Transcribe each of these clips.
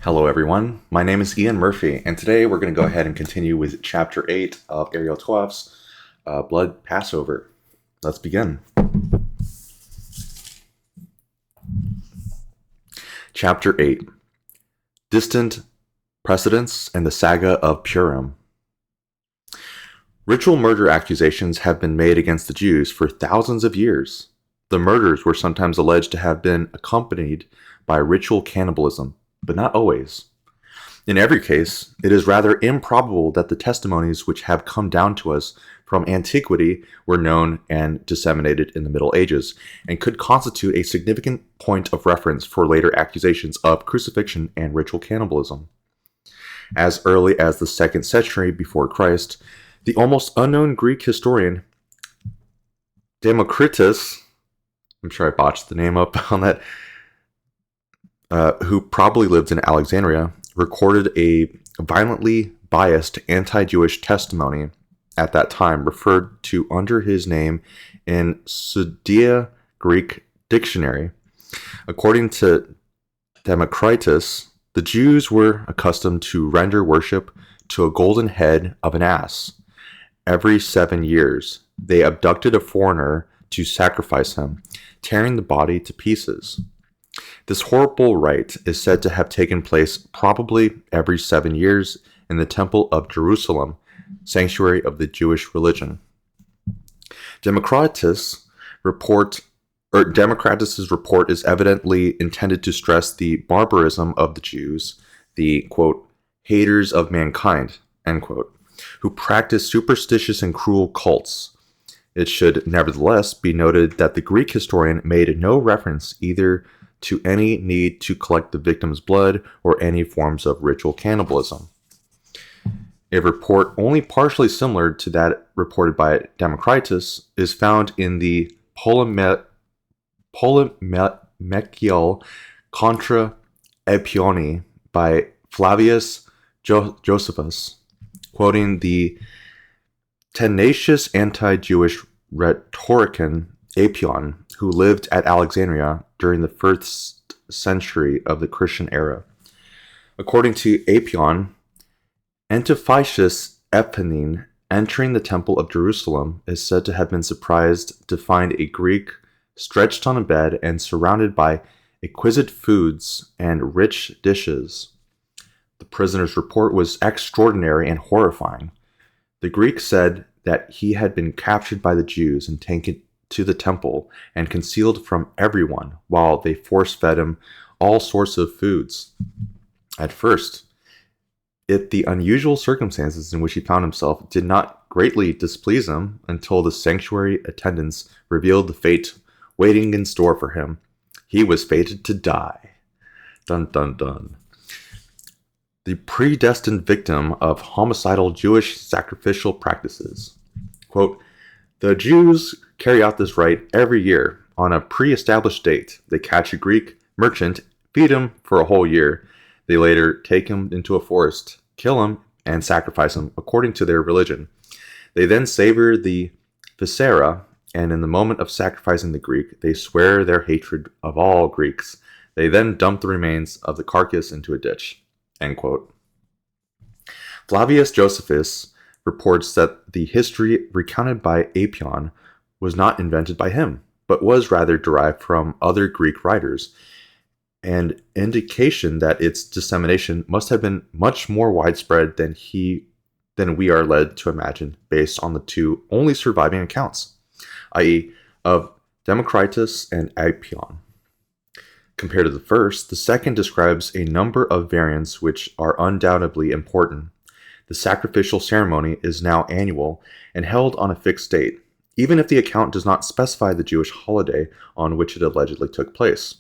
Hello, everyone. My name is Ian Murphy, and today we're going to go ahead and continue with Chapter 8 of Ariel 12's Blood Passover. Let's begin. Chapter 8 Distant Precedents and the Saga of Purim. Ritual murder accusations have been made against the Jews for thousands of years. The murders were sometimes alleged to have been accompanied by ritual cannibalism, but not always. In every case, it is rather improbable that the testimonies which have come down to us from antiquity were known and disseminated in the Middle Ages, and could constitute a significant point of reference for later accusations of crucifixion and ritual cannibalism. As early as the 2nd century before Christ, the almost unknown Greek historian Democritus, I'm sure I botched the name up on that, who probably lived in Alexandria, recorded a violently biased anti-Jewish testimony at that time, referred to under his name in Sudia Greek Dictionary. According to Democritus, the Jews were accustomed to render worship to a golden head of an ass. Every 7 years, they abducted a foreigner to sacrifice him, tearing the body to pieces. This horrible rite is said to have taken place probably every 7 years in the Temple of Jerusalem, sanctuary of the Jewish religion. Democritus's report is evidently intended to stress the barbarism of the Jews, the, quote, haters of mankind, end quote, who practice superstitious and cruel cults. It should nevertheless be noted that the Greek historian made no reference either to any need to collect the victim's blood or any forms of ritual cannibalism. A report only partially similar to that reported by Democritus is found in the Polemical contra Epioni by Flavius Josephus, quoting the tenacious anti-Jewish rhetorician Apion, who lived at Alexandria during the 1st century of the Christian era. According to Apion, Antiphatus Eponine, entering the Temple of Jerusalem, is said to have been surprised to find a Greek stretched on a bed and surrounded by exquisite foods and rich dishes. The prisoner's report was extraordinary and horrifying. The Greek said that he had been captured by the Jews and taken to the temple and concealed from everyone while they force-fed him all sorts of foods. At first, the unusual circumstances in which he found himself did not greatly displease him until the sanctuary attendants revealed the fate waiting in store for him. He was fated to die. Dun dun dun. The predestined victim of homicidal Jewish sacrificial practices. Quote, the Jews carry out this rite every year. On a pre-established date, they catch a Greek merchant, feed him for a whole year. They later take him into a forest, kill him, and sacrifice him according to their religion. They then savor the viscera, and in the moment of sacrificing the Greek, they swear their hatred of all Greeks. They then dump the remains of the carcass into a ditch. End quote. Flavius Josephus reports that the history recounted by Apion was not invented by him, but was rather derived from other Greek writers, an indication that its dissemination must have been much more widespread than we are led to imagine based on the two only surviving accounts, i.e., of Democritus and Apion. Compared to the first, the second describes a number of variants which are undoubtedly important. The sacrificial ceremony is now annual and held on a fixed date, even if the account does not specify the Jewish holiday on which it allegedly took place.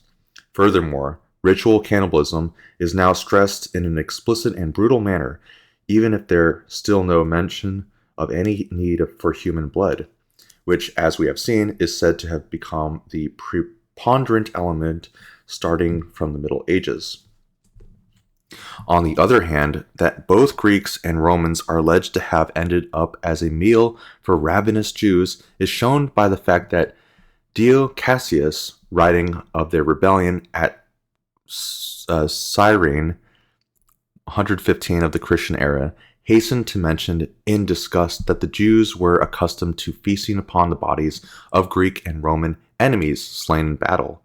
Furthermore, ritual cannibalism is now stressed in an explicit and brutal manner, even if there is still no mention of any need for human blood, which, as we have seen, is said to have become the preponderant element starting from the Middle Ages. On the other hand, that both Greeks and Romans are alleged to have ended up as a meal for ravenous Jews is shown by the fact that Dio Cassius, writing of their rebellion at Cyrene, 115 of the Christian era, hastened to mention in disgust that the Jews were accustomed to feasting upon the bodies of Greek and Roman enemies slain in battle.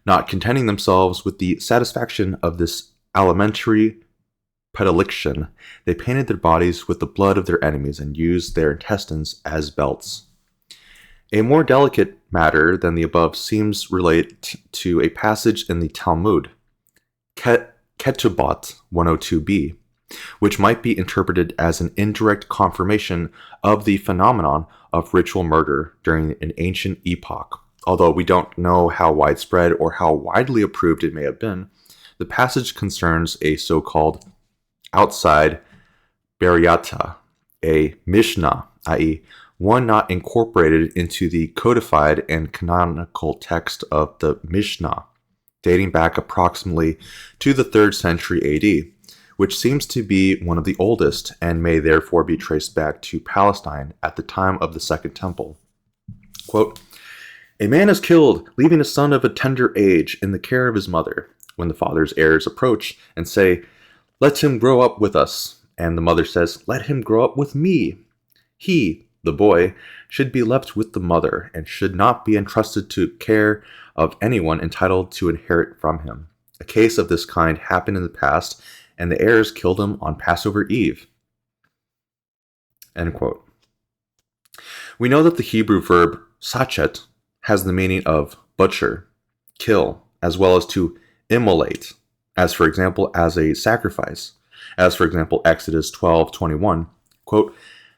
Not contenting themselves with the satisfaction of this alimentary predilection, they painted their bodies with the blood of their enemies and used their intestines as belts. A more delicate matter than the above seems related to a passage in the Talmud, Ketubot 102b, which might be interpreted as an indirect confirmation of the phenomenon of ritual murder during an ancient epoch. Although we don't know how widespread or how widely approved it may have been, the passage concerns a so-called outside Bariata, a Mishnah, i.e., one not incorporated into the codified and canonical text of the Mishnah, dating back approximately to the 3rd century AD, which seems to be one of the oldest and may therefore be traced back to Palestine at the time of the Second Temple. Quote, "A man is killed, leaving a son of a tender age in the care of his mother. When the father's heirs approach and say, 'Let him grow up with us,' and the mother says, 'Let him grow up with me,' he, the boy, should be left with the mother and should not be entrusted to care of anyone entitled to inherit from him. A case of this kind happened in the past, and the heirs killed him on Passover Eve." End quote. We know that the Hebrew verb sachet has the meaning of butcher, kill, as well as to immolate, as for example as a sacrifice. As for example, Exodus 12:21, quote,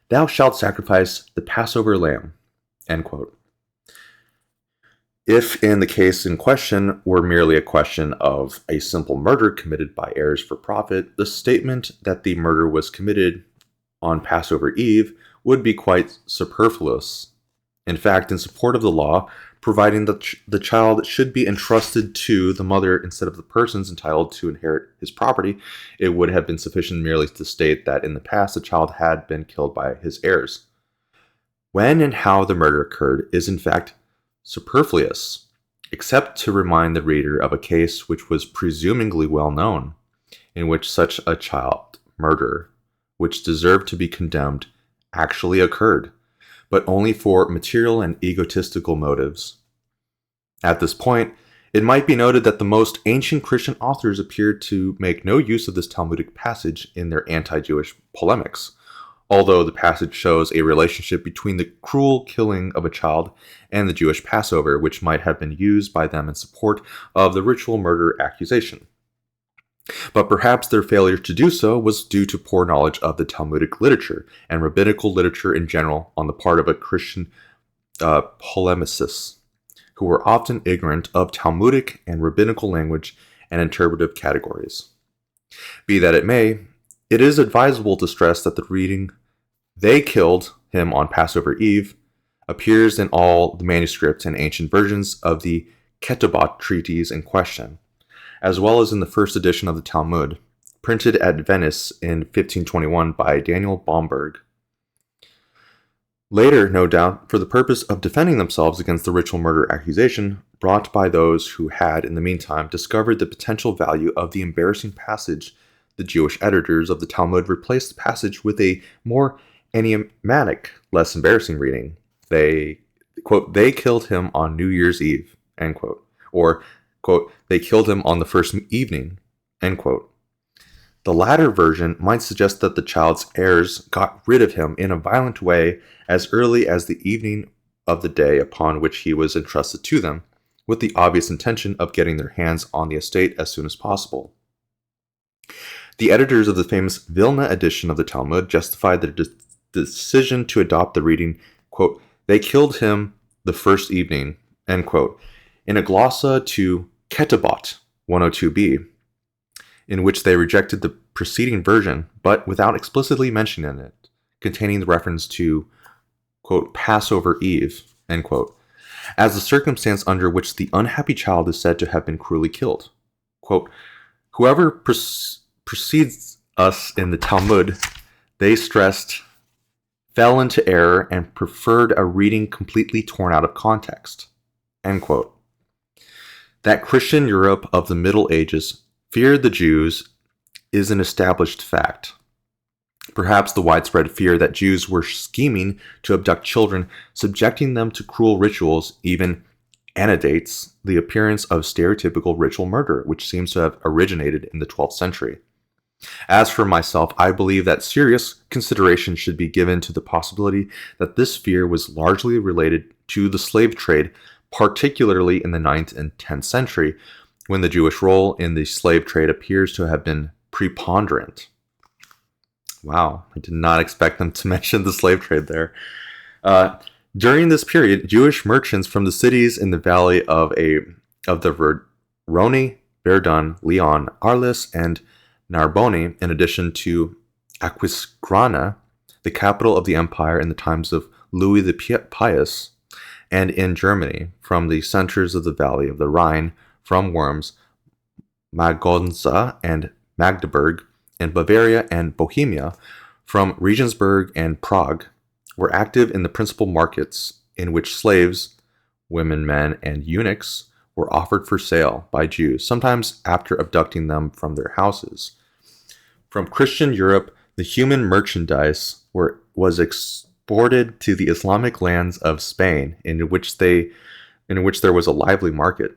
"Thou shalt sacrifice the Passover lamb," end quote. If in the case in question were merely a question of a simple murder committed by heirs for profit, the statement that the murder was committed on Passover Eve would be quite superfluous. In fact, in support of the law, providing that the child should be entrusted to the mother instead of the persons entitled to inherit his property, it would have been sufficient merely to state that in the past the child had been killed by his heirs. When and how the murder occurred is in fact superfluous, except to remind the reader of a case which was presumably well known, in which such a child murder, which deserved to be condemned, actually occurred, but only for material and egotistical motives. At this point, it might be noted that the most ancient Christian authors appear to make no use of this Talmudic passage in their anti-Jewish polemics, although the passage shows a relationship between the cruel killing of a child and the Jewish Passover, which might have been used by them in support of the ritual murder accusation. But perhaps their failure to do so was due to poor knowledge of the Talmudic literature and rabbinical literature in general on the part of a Christian polemicists, who were often ignorant of Talmudic and rabbinical language and interpretive categories. Be that it may, it is advisable to stress that the reading, "They killed him on Passover Eve," appears in all the manuscripts and ancient versions of the Ketubot treatise in question, as well as in the first edition of the Talmud, printed at Venice in 1521 by Daniel Bomberg. Later, no doubt, for the purpose of defending themselves against the ritual murder accusation brought by those who had, in the meantime, discovered the potential value of the embarrassing passage, the Jewish editors of the Talmud replaced the passage with a more enigmatic, less embarrassing reading. They, quote, "They killed him on New Year's Eve," end quote, or, quote, "They killed him on the first evening," end quote. The latter version might suggest that the child's heirs got rid of him in a violent way as early as the evening of the day upon which he was entrusted to them, with the obvious intention of getting their hands on the estate as soon as possible. The editors of the famous Vilna edition of the Talmud justified their decision to adopt the reading, quote, "They killed him the first evening," end quote, in a glossa to Ketubot 102b, in which they rejected the preceding version, but without explicitly mentioning it, containing the reference to, quote, "Passover Eve," end quote, as the circumstance under which the unhappy child is said to have been cruelly killed. Quote, "Whoever precedes us in the Talmud," they stressed, "fell into error and preferred a reading completely torn out of context," end quote. That Christian Europe of the Middle Ages feared the Jews is an established fact. Perhaps the widespread fear that Jews were scheming to abduct children, subjecting them to cruel rituals, even antedates the appearance of stereotypical ritual murder, which seems to have originated in the 12th century. As for myself, I believe that serious consideration should be given to the possibility that this fear was largely related to the slave trade, particularly in the 9th and 10th century, when the Jewish role in the slave trade appears to have been preponderant. Wow, I did not expect them to mention the slave trade there. During this period, Jewish merchants from the cities in the valley of the Rhone, Verdun, Lyon, Arles, and Narbonne, in addition to Aquisgrana, the capital of the empire in the times of Louis the Pious, and in Germany, from the centers of the valley of the Rhine, from Worms, Magonza, and Magdeburg, in Bavaria and Bohemia, from Regensburg and Prague, were active in the principal markets in which slaves, women, men, and eunuchs were offered for sale by Jews, sometimes after abducting them from their houses. From Christian Europe, the human merchandise was exported to the Islamic lands of Spain, in which there was a lively market.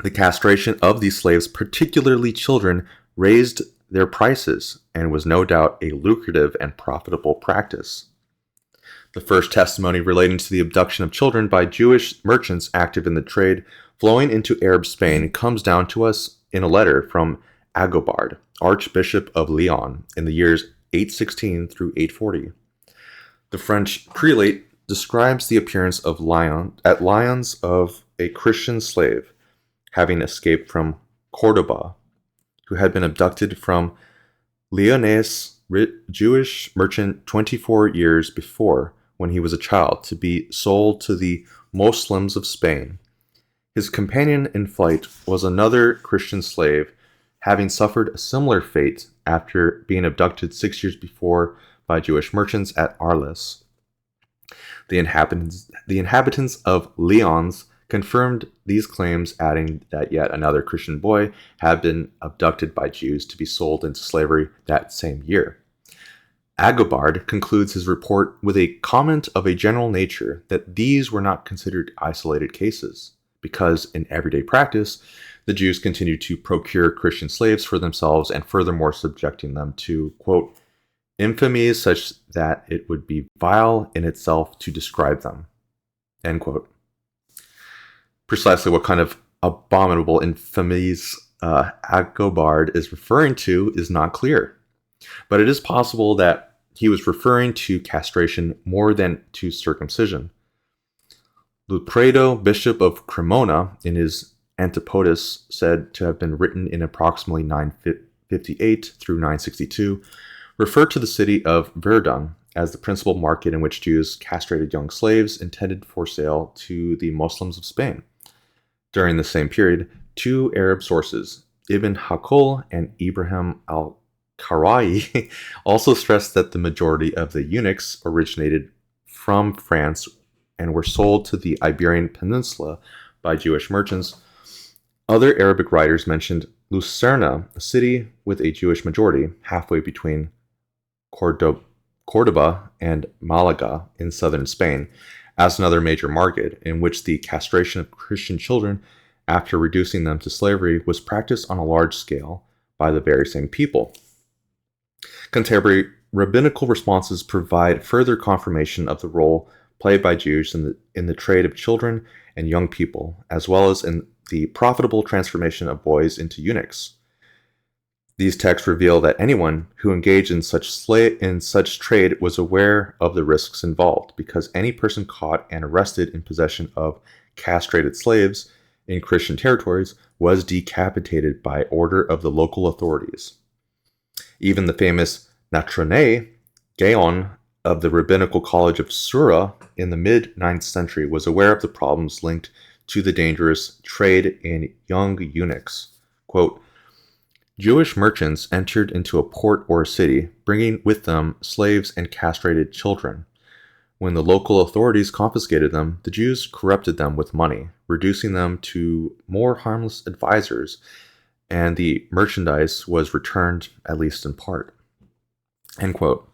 The castration of these slaves, particularly children, raised their prices and was no doubt a lucrative and profitable practice. The first testimony relating to the abduction of children by Jewish merchants active in the trade flowing into Arab Spain comes down to us in a letter from Agobard, Archbishop of Lyon, in the years 816 through 840. The French prelate describes the appearance of Lyons of a Christian slave having escaped from Cordoba, who had been abducted from Lyonnais Jewish merchant 24 years before, when he was a child, to be sold to the Muslims of Spain. His companion in flight was another Christian slave, having suffered a similar fate after being abducted 6 years before by Jewish merchants at Arles. The inhabitants of Lyons confirmed these claims, adding that yet another Christian boy had been abducted by Jews to be sold into slavery that same year. Agobard concludes his report with a comment of a general nature that these were not considered isolated cases, because in everyday practice, the Jews continued to procure Christian slaves for themselves and furthermore subjecting them to, quote, infamies such that it would be vile in itself to describe them, end quote. Precisely what kind of abominable infamies Agobard is referring to is not clear, but it is possible that he was referring to castration more than to circumcision. Lupredo, bishop of Cremona, in his Antipodes, said to have been written in approximately 958 through 962, referred to the city of Verdun as the principal market in which Jews castrated young slaves intended for sale to the Muslims of Spain. During the same period, two Arab sources, Ibn Hakol and Ibrahim al-Karai, also stressed that the majority of the eunuchs originated from France and were sold to the Iberian Peninsula by Jewish merchants. Other Arabic writers mentioned Lucerna, a city with a Jewish majority, halfway between Cordoba and Malaga in southern Spain, as another major market in which the castration of Christian children after reducing them to slavery was practiced on a large scale by the very same people. Contemporary rabbinical responses provide further confirmation of the role played by Jews in the trade of children and young people, as well as in the profitable transformation of boys into eunuchs. These texts reveal that anyone who engaged in such trade was aware of the risks involved, because any person caught and arrested in possession of castrated slaves in Christian territories was decapitated by order of the local authorities. Even the famous Natrone Gaon of the Rabbinical College of Sura in the mid-9th century was aware of the problems linked to the dangerous trade in young eunuchs. Quote, Jewish merchants entered into a port or a city, bringing with them slaves and castrated children. When the local authorities confiscated them, the Jews corrupted them with money, reducing them to more harmless advisors and the merchandise was returned, at least in part. End quote.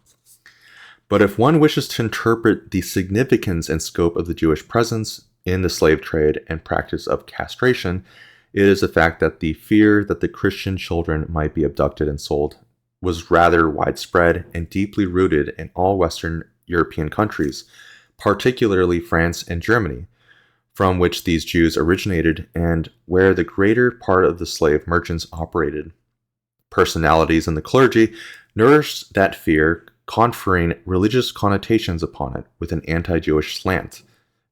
But if one wishes to interpret the significance and scope of the Jewish presence in the slave trade and practice of castration, it is the fact that the fear that the Christian children might be abducted and sold was rather widespread and deeply rooted in all Western European countries, particularly France and Germany, from which these Jews originated and where the greater part of the slave merchants operated. Personalities in the clergy nourished that fear, conferring religious connotations upon it with an anti-Jewish slant,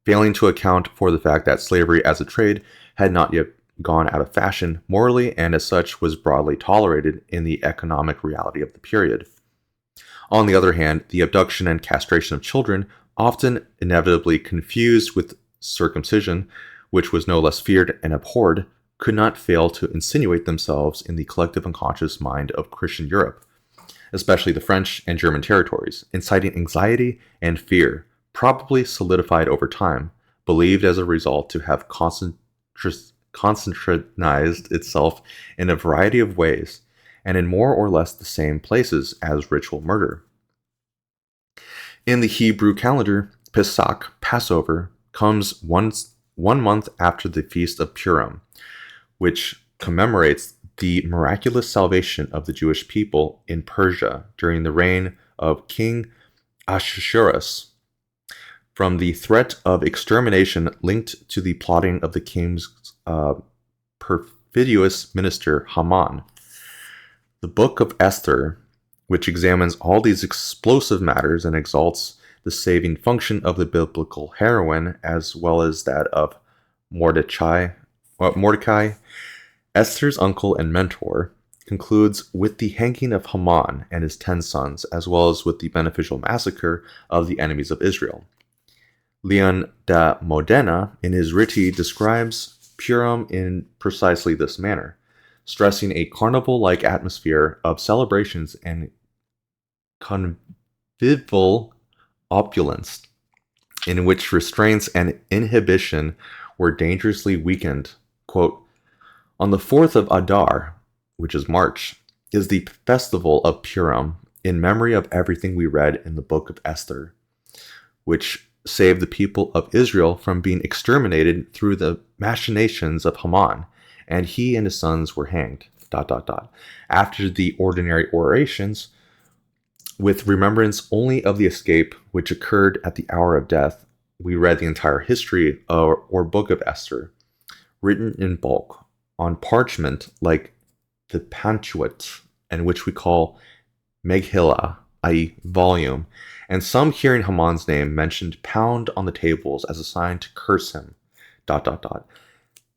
failing to account for the fact that slavery as a trade had not yet gone out of fashion morally and as such was broadly tolerated in the economic reality of the period. On the other hand, the abduction and castration of children, often inevitably confused with circumcision, which was no less feared and abhorred, could not fail to insinuate themselves in the collective unconscious mind of Christian Europe, especially the French and German territories, inciting anxiety and fear, probably solidified over time, believed as a result to have concentrationized itself in a variety of ways, and in more or less the same places as ritual murder. In the Hebrew calendar, Pesach, Passover, comes one month after the Feast of Purim, which commemorates the miraculous salvation of the Jewish people in Persia during the reign of King Ahasuerus from the threat of extermination linked to the plotting of the king's perfidious minister Haman. The Book of Esther, which examines all these explosive matters and exalts the saving function of the biblical heroine as well as that of Mordecai, Esther's uncle and mentor, concludes with the hanging of Haman and his 10 sons, as well as with the beneficial massacre of the enemies of Israel. Leon de Modena, in his Riti, describes Purim in precisely this manner, stressing a carnival-like atmosphere of celebrations and convivial opulence, in which restraints and inhibition were dangerously weakened. Quote, on the 4th of Adar, which is March, is the festival of Purim in memory of everything we read in the book of Esther, which saved the people of Israel from being exterminated through the machinations of Haman, and he and his sons were hanged. ... After the ordinary orations, with remembrance only of the escape which occurred at the hour of death, we read the entire history or book of Esther, written in bulk, on parchment like the Pantuit, and which we call Megillah, i.e. volume, and some hearing Haman's name mentioned pound on the tables as a sign to curse him. ...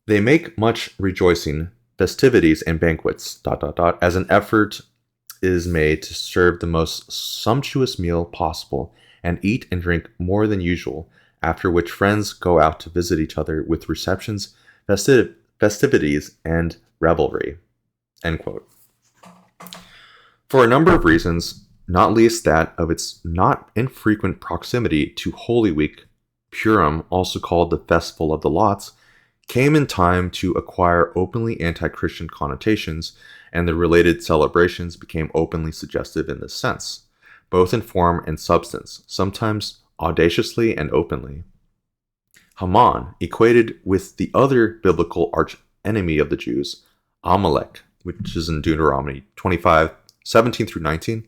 They make much rejoicing, festivities, and banquets, ... as an effort is made to serve the most sumptuous meal possible, and eat and drink more than usual, after which friends go out to visit each other with receptions, festivities, and revelry. End quote. For a number of reasons, not least that of its not infrequent proximity to Holy Week, Purim, also called the Festival of the Lots, came in time to acquire openly anti-Christian connotations, and the related celebrations became openly suggestive in this sense, both in form and substance, sometimes audaciously and openly. Haman, equated with the other biblical arch-enemy of the Jews, Amalek, which is in Deuteronomy 25:17-19,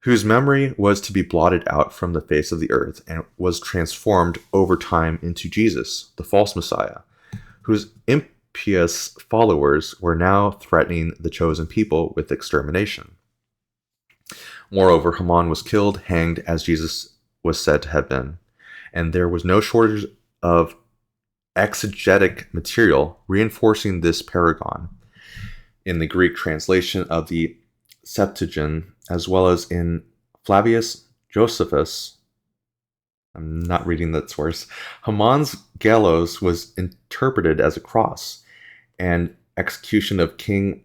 whose memory was to be blotted out from the face of the earth and was transformed over time into Jesus, the false Messiah, whose impious followers were now threatening the chosen people with extermination. Moreover, Haman was killed, hanged, as Jesus was said to have been, and there was no shortage of exegetic material reinforcing this paragon in the Greek translation of the Septuagint, as well as in Flavius Josephus. I'm not reading that source. Haman's gallows was interpreted as a cross, and execution of King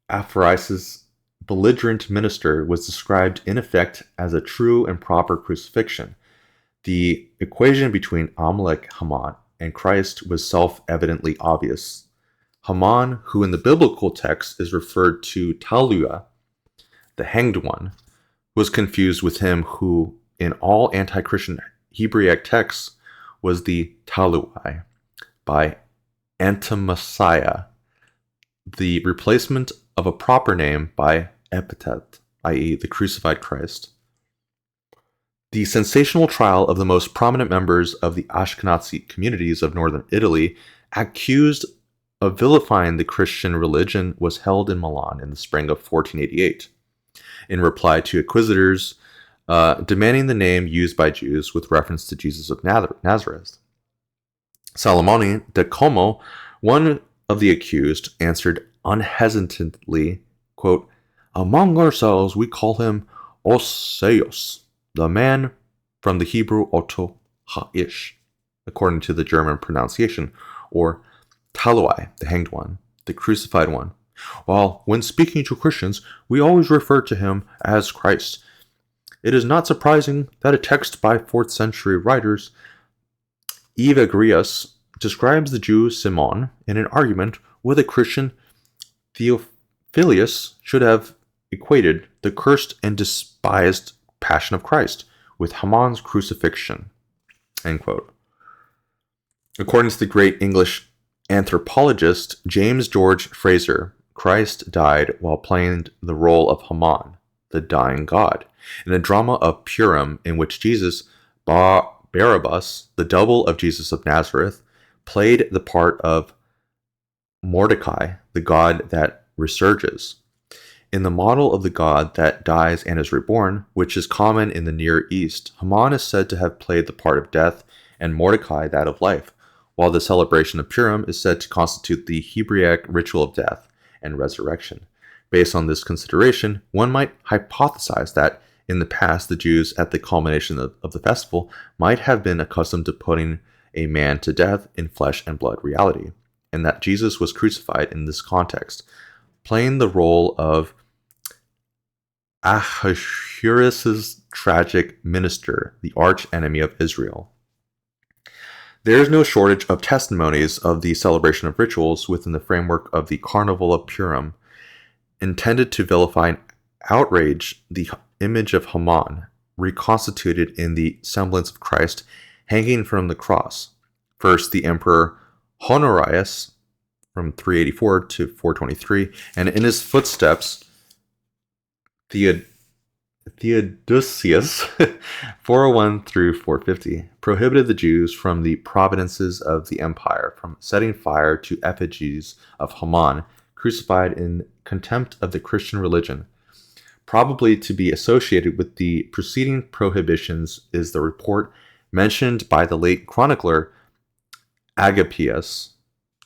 Ahasuerus' belligerent minister was described in effect as a true and proper crucifixion. The equation between Amalek, Haman, and Christ was self-evidently obvious. Haman, who in the biblical text is referred to Talua, the hanged one, was confused with him who, in all anti-Christian Hebraic texts, was the Talui, by Antimessiah, the replacement of a proper name by epithet, i.e., the crucified Christ. The sensational trial of the most prominent members of the Ashkenazi communities of northern Italy, accused of vilifying the Christian religion, was held in Milan in the spring of 1488. In reply to inquisitors demanding the name used by Jews with reference to Jesus of Nazareth, Salomone da Como, one of the accused, answered unhesitantly, quote, "Among ourselves we call him Osseos, the man from the Hebrew Oto Ha'ish, according to the German pronunciation, or Talui, the hanged one, the crucified one, while when speaking to Christians, we always refer to him as Christ. It is not surprising that a text by 4th century writers, Evagrius, describes the Jew Simon in an argument with a Christian Theophilus should have equated the cursed and despised Passion of Christ with Haman's crucifixion." End quote. According to the great English anthropologist James George Fraser, Christ died while playing the role of Haman, the dying god, in a drama of Purim in which Jesus, Barabbas, the double of Jesus of Nazareth, played the part of Mordecai, the god that resurges. In the model of the god that dies and is reborn, which is common in the Near East, Haman is said to have played the part of death and Mordecai that of life, while the celebration of Purim is said to constitute the Hebraic ritual of death and resurrection. Based on this consideration, one might hypothesize that in the past the Jews, at the culmination of the festival, might have been accustomed to putting a man to death in flesh and blood reality, and that Jesus was crucified in this context, playing the role of Ahasuerus' tragic minister, the arch enemy of Israel. There is no shortage of testimonies of the celebration of rituals within the framework of the Carnival of Purim, intended to vilify and outrage the image of Haman, reconstituted in the semblance of Christ, hanging from the cross. First, the Emperor Honorius, from 384 to 423, and in his footsteps, Theodosius, 401 through 450, prohibited the Jews from the provinces of the empire from setting fire to effigies of Haman, crucified in contempt of the Christian religion. Probably to be associated with the preceding prohibitions is the report mentioned by the late chronicler Agapius,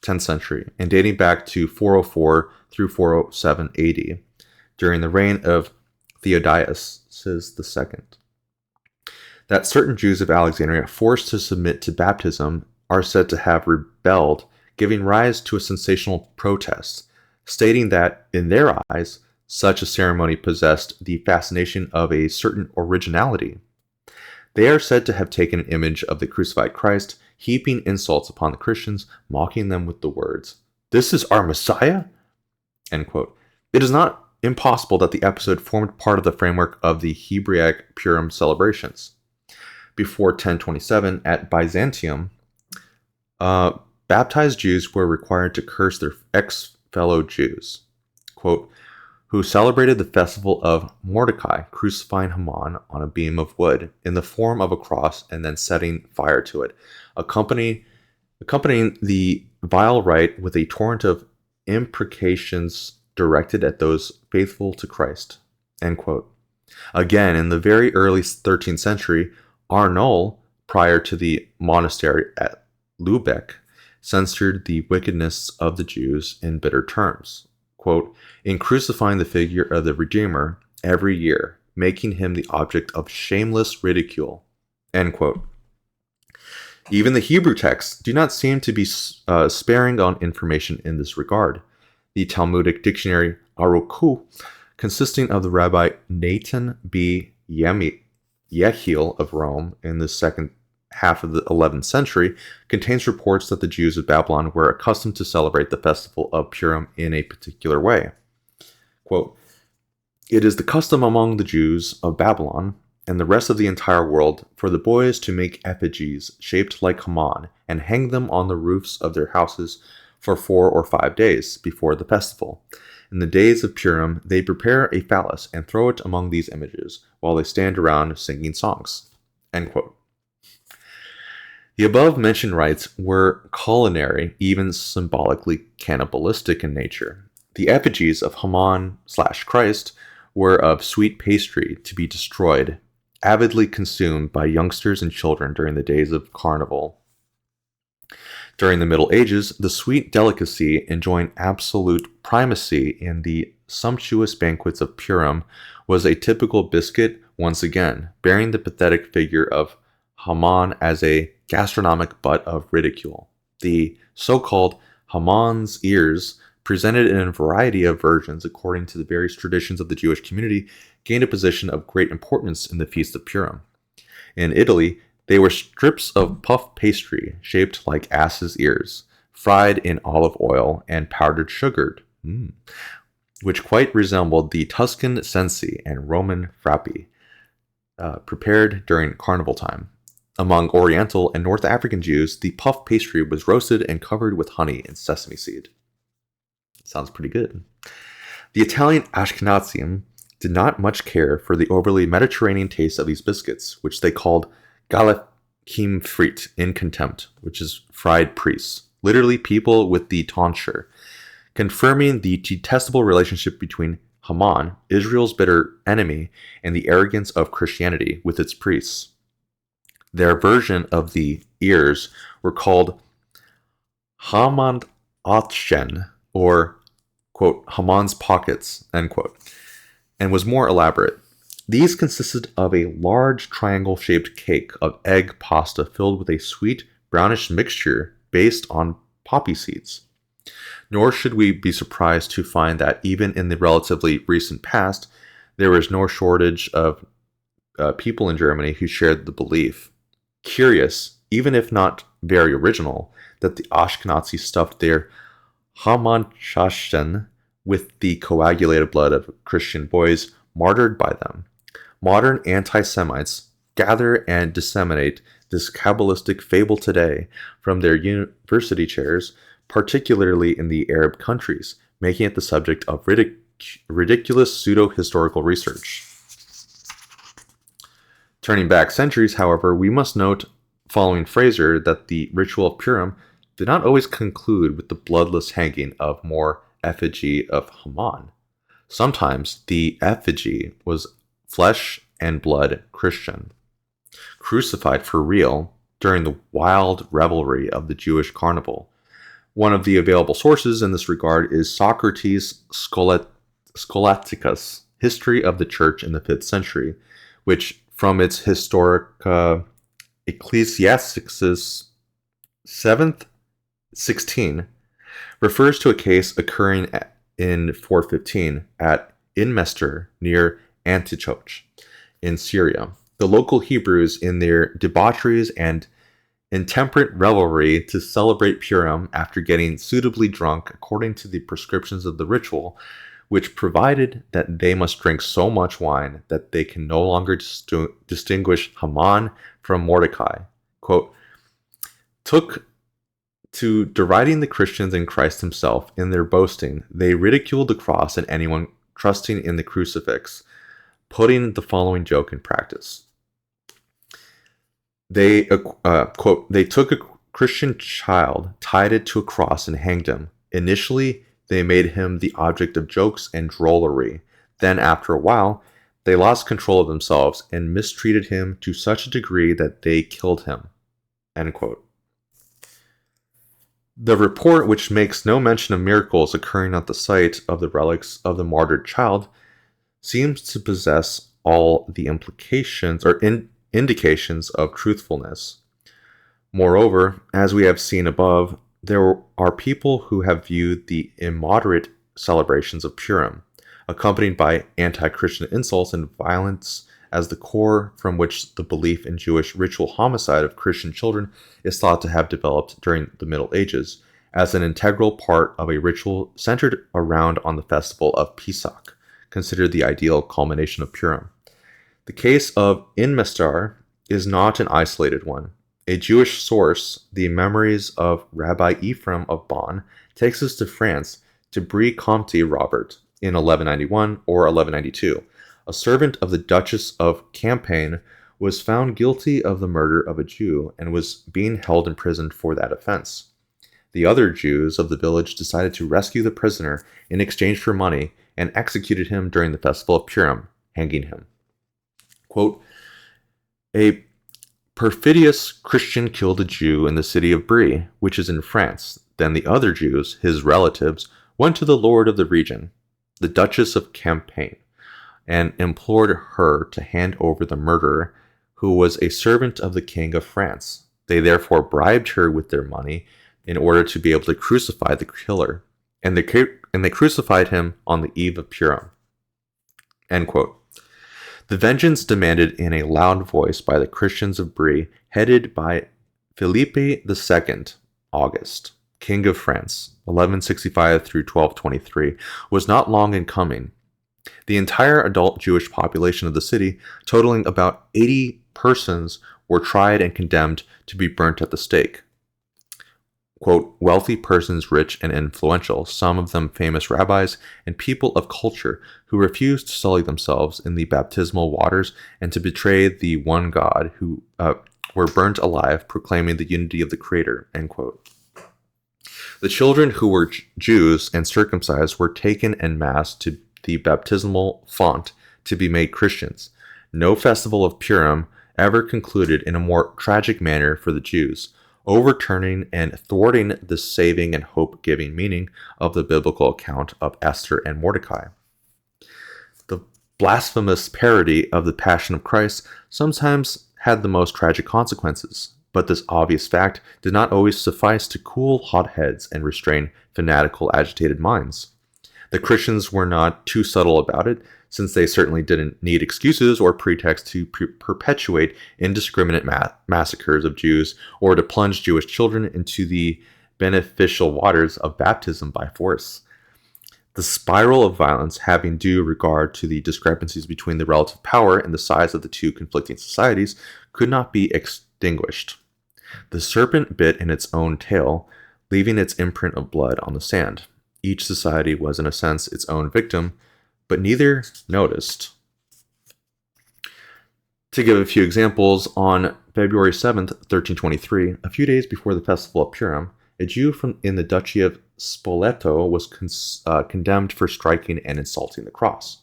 10th century, and dating back to 404 through 407 AD, during the reign of Theodosius II, that certain Jews of Alexandria, forced to submit to baptism, are said to have rebelled, giving rise to a sensational protest, stating that, in their eyes, such a ceremony possessed the fascination of a certain originality. They are said to have taken an image of the crucified Christ, heaping insults upon the Christians, mocking them with the words, "This is our Messiah?" End quote. It is not impossible that the episode formed part of the framework of the Hebraic Purim celebrations. Before 1027, at Byzantium, baptized Jews were required to curse their ex-fellow Jews, quote, who celebrated the festival of Mordecai, crucifying Haman on a beam of wood in the form of a cross and then setting fire to it, accompanying the vile rite with a torrent of imprecations directed at those faithful to Christ. End quote. Again, in the very early 13th century, Arnold, prior to the monastery at Lubeck, censored the wickedness of the Jews in bitter terms, quote, in crucifying the figure of the Redeemer every year, making him the object of shameless ridicule. End quote. Even the Hebrew texts do not seem to be sparing on information in this regard. The Talmudic dictionary Aruku, consisting of the Rabbi Nathan B. Yehiel of Rome in the second half of the 11th century, contains reports that the Jews of Babylon were accustomed to celebrate the festival of Purim in a particular way. Quote, "It is the custom among the Jews of Babylon and the rest of the entire world for the boys to make effigies shaped like Haman and hang them on the roofs of their houses for 4 or 5 days before the festival. In the days of Purim, they prepare a phallus and throw it among these images while they stand around singing songs." End quote. The above-mentioned rites were culinary, even symbolically cannibalistic in nature. The effigies of Haman/Christ were of sweet pastry to be destroyed, avidly consumed by youngsters and children during the days of carnival. During the Middle Ages, the sweet delicacy enjoying absolute primacy in the sumptuous banquets of Purim was a typical biscuit, once again, bearing the pathetic figure of Haman as a gastronomic butt of ridicule. The so-called Haman's ears, presented in a variety of versions according to the various traditions of the Jewish community, gained a position of great importance in the Feast of Purim. In Italy, they were strips of puff pastry shaped like asses' ears, fried in olive oil and powdered sugared, which quite resembled the Tuscan censi and Roman frappi, prepared during carnival time. Among Oriental and North African Jews, the puff pastry was roasted and covered with honey and sesame seed. Sounds pretty good. The Italian Ashkenazim did not much care for the overly Mediterranean taste of these biscuits, which they called Galachim frit in contempt, which is fried priests, literally people with the tonsure, confirming the detestable relationship between Haman, Israel's bitter enemy, and the arrogance of Christianity with its priests. Their version of the ears were called Haman Atshen, or, quote, Haman's pockets, end quote, and was more elaborate. These consisted of a large triangle-shaped cake of egg pasta filled with a sweet, brownish mixture based on poppy seeds. Nor should we be surprised to find that even in the relatively recent past, there was no shortage of people in Germany who shared the belief. Curious, even if not very original, that the Ashkenazi stuffed their Hamanchaschen with the coagulated blood of Christian boys martyred by them. Modern anti-Semites gather and disseminate this Kabbalistic fable today from their university chairs, particularly in the Arab countries, making it the subject of ridiculous pseudo-historical research. Turning back centuries, however, we must note, following Fraser, that the ritual of Purim did not always conclude with the bloodless hanging of more effigy of Haman. Sometimes the effigy was flesh and blood Christian, crucified for real during the wild revelry of the Jewish carnival. One of the available sources in this regard is Socrates' Scholasticus, History of the Church in the 5th century, which, from its Historica Ecclesiasticus 7th 16, refers to a case occurring in 415 at Inmester near Antioch in Syria. The local Hebrews, in their debaucheries and intemperate revelry to celebrate Purim after getting suitably drunk according to the prescriptions of the ritual, which provided that they must drink so much wine that they can no longer distinguish Haman from Mordecai, quote, took to deriding the Christians and Christ himself. In their boasting, they ridiculed the cross and anyone trusting in the crucifix, putting the following joke in practice. They, quote, they took a Christian child, tied it to a cross, and hanged him. Initially, they made him the object of jokes and drollery. Then, after a while, they lost control of themselves and mistreated him to such a degree that they killed him. End quote. The report, which makes no mention of miracles occurring at the site of the relics of the martyred child, seems to possess all the implications or indications of truthfulness. Moreover, as we have seen above, there are people who have viewed the immoderate celebrations of Purim, accompanied by anti-Christian insults and violence, as the core from which the belief in Jewish ritual homicide of Christian children is thought to have developed during the Middle Ages, as an integral part of a ritual centered around on the festival of Pesach, considered the ideal culmination of Purim. The case of Inmestar is not an isolated one. A Jewish source, the Memories of Rabbi Ephraim of Bonn, takes us to France to Brie Comte Robert in 1191 or 1192. A servant of the Duchess of Champagne was found guilty of the murder of a Jew and was being held imprisoned for that offense. The other Jews of the village decided to rescue the prisoner in exchange for money and executed him during the festival of Purim, hanging him. Quote, a perfidious Christian killed a Jew in the city of Brie, which is in France. Then the other Jews, his relatives, went to the lord of the region, the Duchess of Champagne, and implored her to hand over the murderer, who was a servant of the king of France. They therefore bribed her with their money in order to be able to crucify the killer, and they crucified him on the eve of Purim. End quote. The vengeance demanded in a loud voice by the Christians of Brie, headed by Philippe II August, King of France, 1165 through 1223, was not long in coming. The entire adult Jewish population of the city, totaling about 80 persons, were tried and condemned to be burnt at the stake. Quote, wealthy persons, rich and influential, some of them famous rabbis and people of culture, who refused to sully themselves in the baptismal waters and to betray the one God, who were burnt alive, proclaiming the unity of the Creator. End quote. The children who were Jews and circumcised were taken en masse to the baptismal font to be made Christians. No festival of Purim ever concluded in a more tragic manner for the Jews, overturning and thwarting the saving and hope-giving meaning of the biblical account of Esther and Mordecai. The blasphemous parody of the Passion of Christ sometimes had the most tragic consequences, but this obvious fact did not always suffice to cool hot heads and restrain fanatical, agitated minds. The Christians were not too subtle about it, since they certainly didn't need excuses or pretexts to perpetuate indiscriminate massacres of Jews or to plunge Jewish children into the beneficial waters of baptism by force. The spiral of violence, having due regard to the discrepancies between the relative power and the size of the two conflicting societies, could not be extinguished. The serpent bit in its own tail, leaving its imprint of blood on the sand. Each society was, in a sense, its own victim, but neither noticed. To give a few examples, on February 7th, 1323, a few days before the festival of Purim, a Jew in the Duchy of Spoleto was condemned for striking and insulting the cross.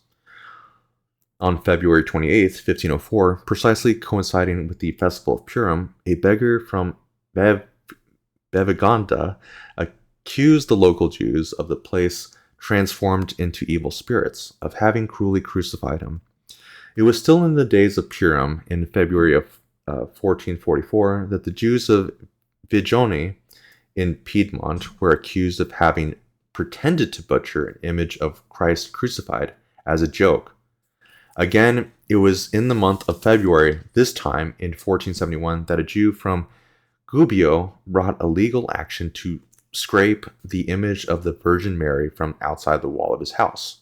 On February 28th, 1504, precisely coinciding with the festival of Purim, a beggar from Bevaganda accused the local Jews of the place, transformed into evil spirits, of having cruelly crucified him. It was still in the days of Purim, in February of 1444, that the Jews of Vigione in Piedmont were accused of having pretended to butcher an image of Christ crucified as a joke. Again, it was in the month of February, this time in 1471, that a Jew from Gubbio brought a legal action to scrape the image of the Virgin Mary from outside the wall of his house.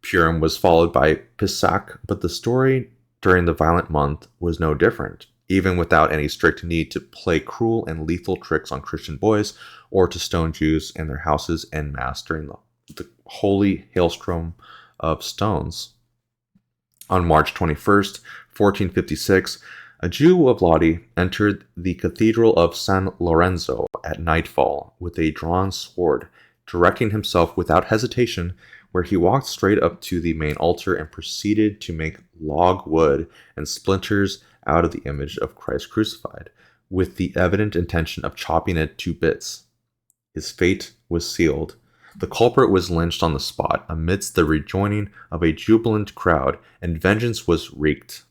Purim was followed by Pesach, but the story during the violent month was no different, even without any strict need to play cruel and lethal tricks on Christian boys or to stone Jews in their houses en masse during the holy hailstorm of stones. On March 21st, 1456, a Jew of Lodi entered the Cathedral of San Lorenzo at nightfall with a drawn sword, directing himself without hesitation, where he walked straight up to the main altar and proceeded to make log wood and splinters out of the image of Christ crucified, with the evident intention of chopping it to bits. His fate was sealed. The culprit was lynched on the spot amidst the rejoicing of a jubilant crowd, and vengeance was wreaked.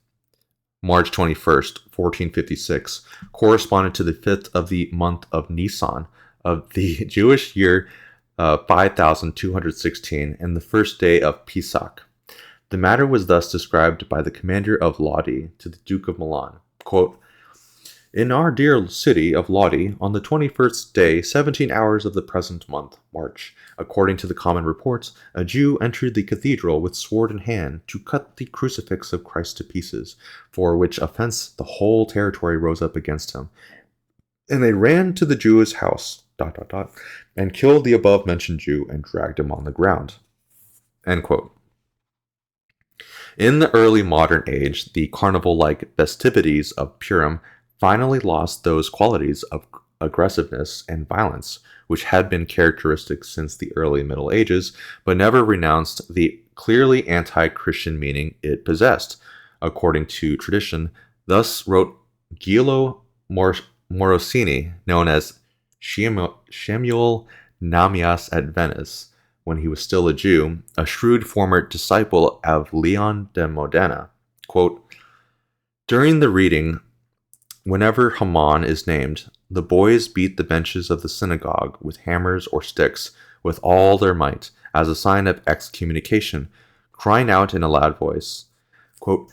March 21st, 1456, corresponded to the 5th of the month of Nisan of the Jewish year 5216 and the first day of Pesach. The matter was thus described by the commander of Lodi to the Duke of Milan. Quote, "In our dear city of Lodi, on the 21st day, 17 hours of the present month, March, according to the common reports, a Jew entered the cathedral with sword in hand to cut the crucifix of Christ to pieces, for which offense the whole territory rose up against him. And they ran to the Jew's house, ... and killed the above-mentioned Jew and dragged him on the ground." End quote. In the early modern age, the carnival-like festivities of Purim finally lost those qualities of aggressiveness and violence which had been characteristic since the early Middle Ages, but never renounced the clearly anti-Christian meaning it possessed, according to tradition. Thus wrote Gillo Morosini, known as Samuel Namias at Venice, when he was still a Jew, a shrewd former disciple of Leon de Modena. Quote, "During the reading, whenever Haman is named, the boys beat the benches of the synagogue with hammers or sticks with all their might, as a sign of excommunication, crying out in a loud voice, quote,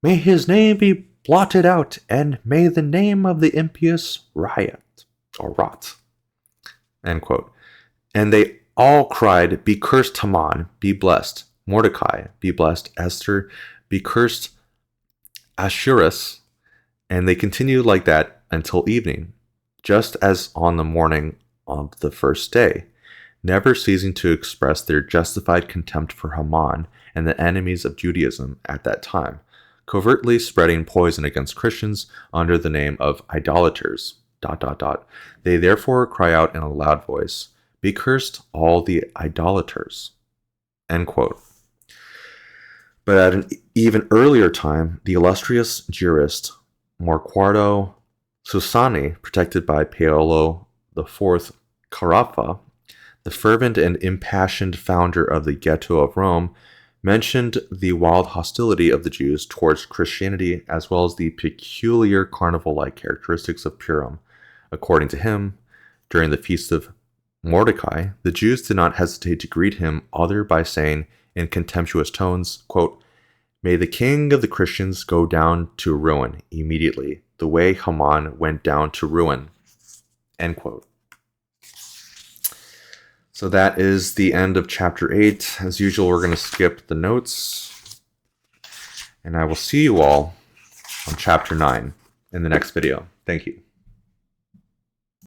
'May his name be blotted out, and may the name of the impious rot.' End quote. And they all cried, 'Be cursed Haman, be blessed Mordecai, be blessed Esther, be cursed Ahasuerus,' and they continued like that until evening, just as on the morning of the first day, never ceasing to express their justified contempt for Haman and the enemies of Judaism at that time, covertly spreading poison against Christians under the name of idolaters, ... They therefore cry out in a loud voice, 'Be cursed all the idolaters.'" End quote. But at an even earlier time, the illustrious jurist Marquardo Susani, protected by Paolo IV Carafa, the fervent and impassioned founder of the Ghetto of Rome, mentioned the wild hostility of the Jews towards Christianity as well as the peculiar carnival-like characteristics of Purim. According to him, during the feast of Mordecai, the Jews did not hesitate to greet him other by saying in contemptuous tones, quote, "May the king of the Christians go down to ruin immediately, the way Haman went down to ruin." End quote. So that is the end of chapter 8. As usual, we're going to skip the notes, and I will see you all on chapter 9 in the next video. Thank you.